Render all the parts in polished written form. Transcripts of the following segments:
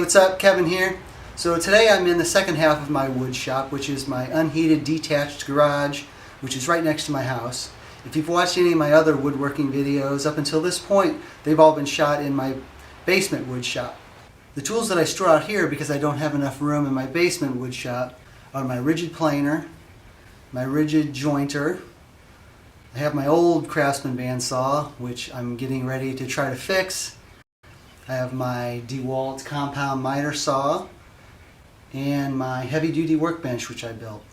what's up? Kevin here. So today I'm in the second half of my wood shop, which is my unheated detached garage, which is right next to my house. If you've watched any of my other woodworking videos up until this point, they've all been shot in my basement wood shop. The tools that I store out here, because I don't have enough room in my basement wood shop, are my Ridgid Planer, my Ridgid jointer. I have my old Craftsman bandsaw, which I'm getting ready to try to fix. I have my DeWalt compound miter saw and my heavy-duty workbench, which I built.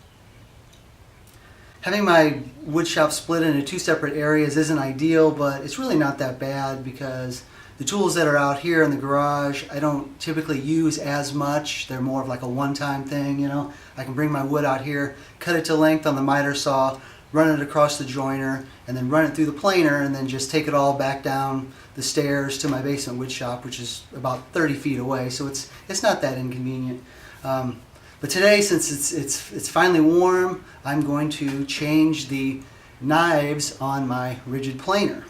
Having my wood shop split into two separate areas isn't ideal, but it's really not that bad because the tools that are out here in the garage I don't typically use as much. They're more of like a one-time thing, you know. I can bring my wood out here, cut it to length on the miter saw, run it across the joiner, and then run it through the planer, and then just take it all back down the stairs to my basement wood shop, which is about 30 feet away, so it's not that inconvenient. But today, since it's finally warm, I'm going to change the knives on my Ridgid Planer.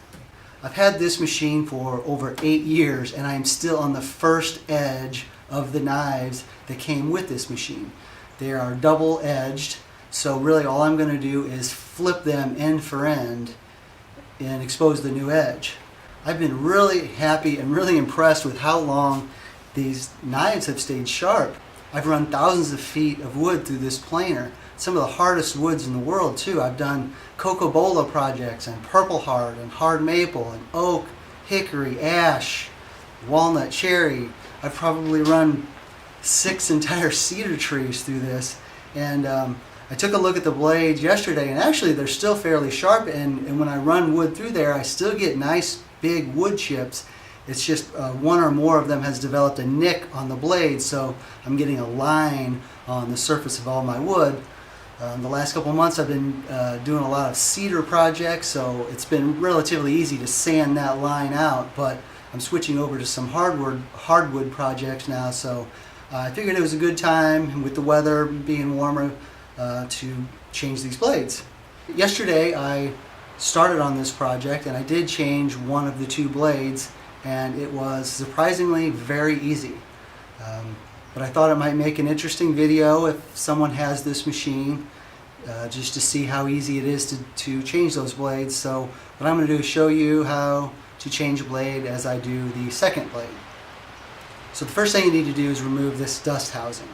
I've had this machine for over 8 years, and I'm still on the first edge of the knives that came with this machine. They are double-edged, so really all I'm going to do is flip them end for end and expose the new edge. I've been really happy and really impressed with how long these knives have stayed sharp. I've run thousands of feet of wood through this planer. Some of the hardest woods in the world too. I've done cocobola projects and purple heart and hard maple and oak, hickory, ash, walnut, cherry. I've probably run 6 entire cedar trees through this, and I took a look at the blades yesterday, and actually they're still fairly sharp, and when I run wood through there I still get nice big wood chips. It's just one or more of them has developed a nick on the blade, so I'm getting a line on the surface of all my wood. The last couple of months I've been doing a lot of cedar projects, so it's been relatively easy to sand that line out, but I'm switching over to some hardwood projects now, so I figured it was a good time with the weather being warmer to change these blades. Yesterday I started on this project and I did change one of the 2 blades, and it was surprisingly very easy. But I thought it might make an interesting video if someone has this machine, just to see how easy it is to change those blades. So what I'm going to do is show you how to change a blade as I do the second blade. So the first thing you need to do is remove this dust housing.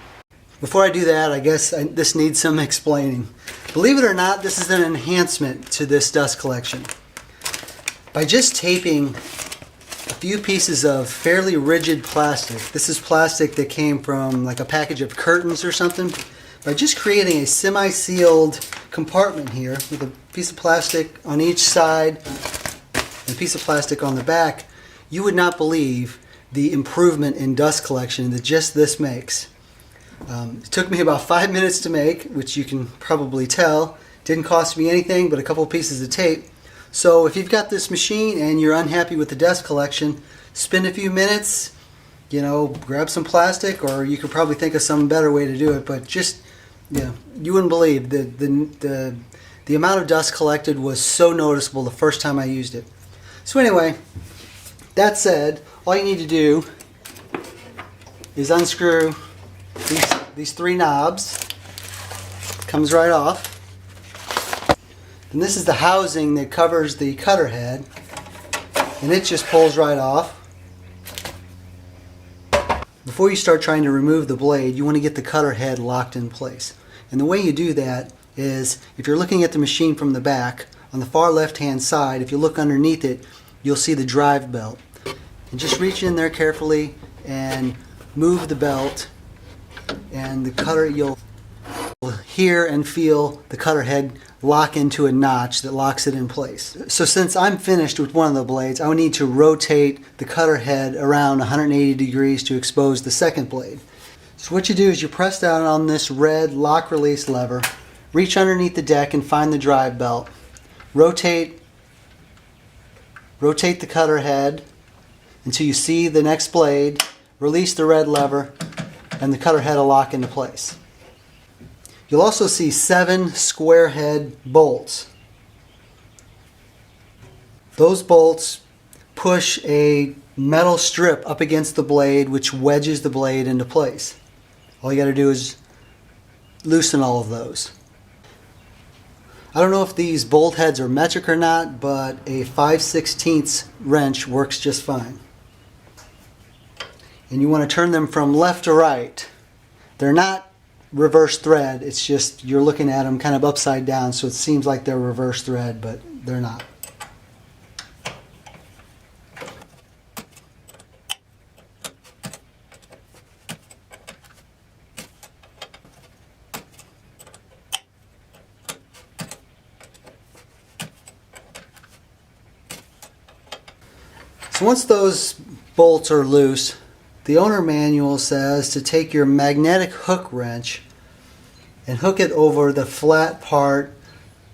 Before I do that, I guess this needs some explaining. Believe it or not, this is an enhancement to this dust collection. By just taping a few pieces of fairly rigid plastic, this is plastic that came from like a package of curtains or something, by just creating a semi-sealed compartment here with a piece of plastic on each side and a piece of plastic on the back, you would not believe the improvement in dust collection that just this makes. It took me about 5 minutes to make, which you can probably tell. Didn't cost me anything but a couple pieces of tape. So if you've got this machine and you're unhappy with the dust collection, spend a few minutes, you know, grab some plastic, or you could probably think of some better way to do it, but just, you know, you wouldn't believe the amount of dust collected was so noticeable the first time I used it. So anyway, that said, all you need to do is unscrew these 3 knobs. Comes right off. And this is the housing that covers the cutter head, and it just pulls right off. Before you start trying to remove the blade, you want to get the cutter head locked in place. And the way you do that is, if you're looking at the machine from the back, on the far left hand side, if you look underneath it, you'll see the drive belt. And just reach in there carefully and move the belt, and the cutter, you'll hear and feel the cutter head lock into a notch that locks it in place. So since I'm finished with one of the blades, I will need to rotate the cutter head around 180 degrees to expose the second blade. So what you do is you press down on this red lock release lever, reach underneath the deck and find the drive belt. Rotate the cutter head until you see the next blade, release the red lever, and the cutter head will lock into place. You'll also see 7 square head bolts. Those bolts push a metal strip up against the blade which wedges the blade into place. All you got to do is loosen all of those. I don't know if these bolt heads are metric or not, but a 5/16 wrench works just fine. And you want to turn them from left to right. They're not reverse thread, it's just you're looking at them kind of upside down, so it seems like they're reverse thread, but they're not. So once those bolts are loose, the owner manual says to take your magnetic hook wrench and hook it over the flat part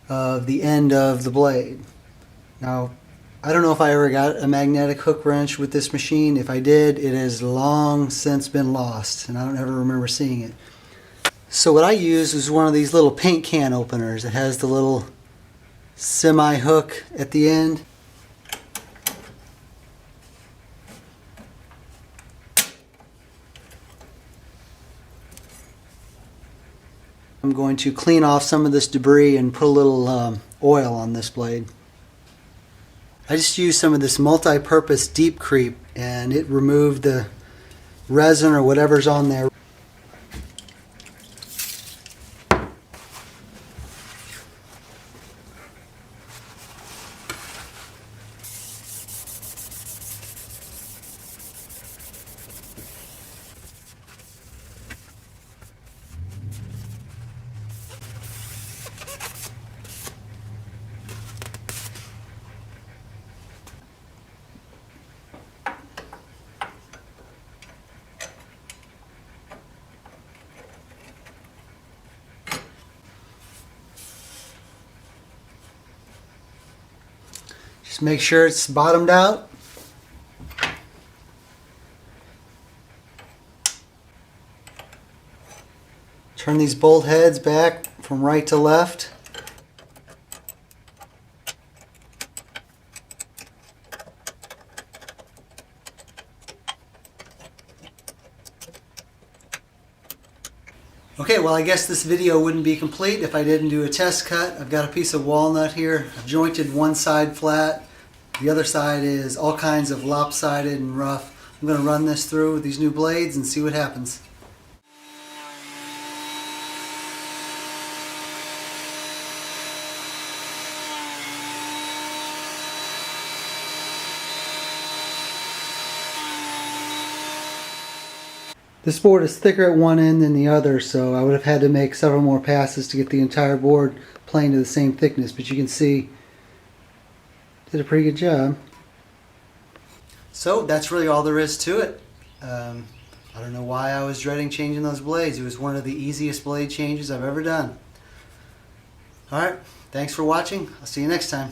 of the end of the blade. Now, I don't know if I ever got a magnetic hook wrench with this machine. If I did, it has long since been lost, and I don't ever remember seeing it. So what I used was one of these little paint can openers. It has the little semi-hook at the end. I'm going to clean off some of this debris and put a little oil on this blade. I just used some of this multi-purpose deep creep and it removed the resin or whatever's on there. Just make sure it's bottomed out. Turn these bolt heads back from right to left. Okay, well I guess this video wouldn't be complete if I didn't do a test cut. I've got a piece of walnut here. I've jointed one side flat. The other side is all kinds of lopsided and rough. I'm going to run this through with these new blades and see what happens. This board is thicker at one end than the other, so I would have had to make several more passes to get the entire board planed to the same thickness, but you can see did a pretty good job. So that's really all there is to it. I don't know why I was dreading changing those blades. It was one of the easiest blade changes I've ever done. Alright, thanks for watching. I'll see you next time.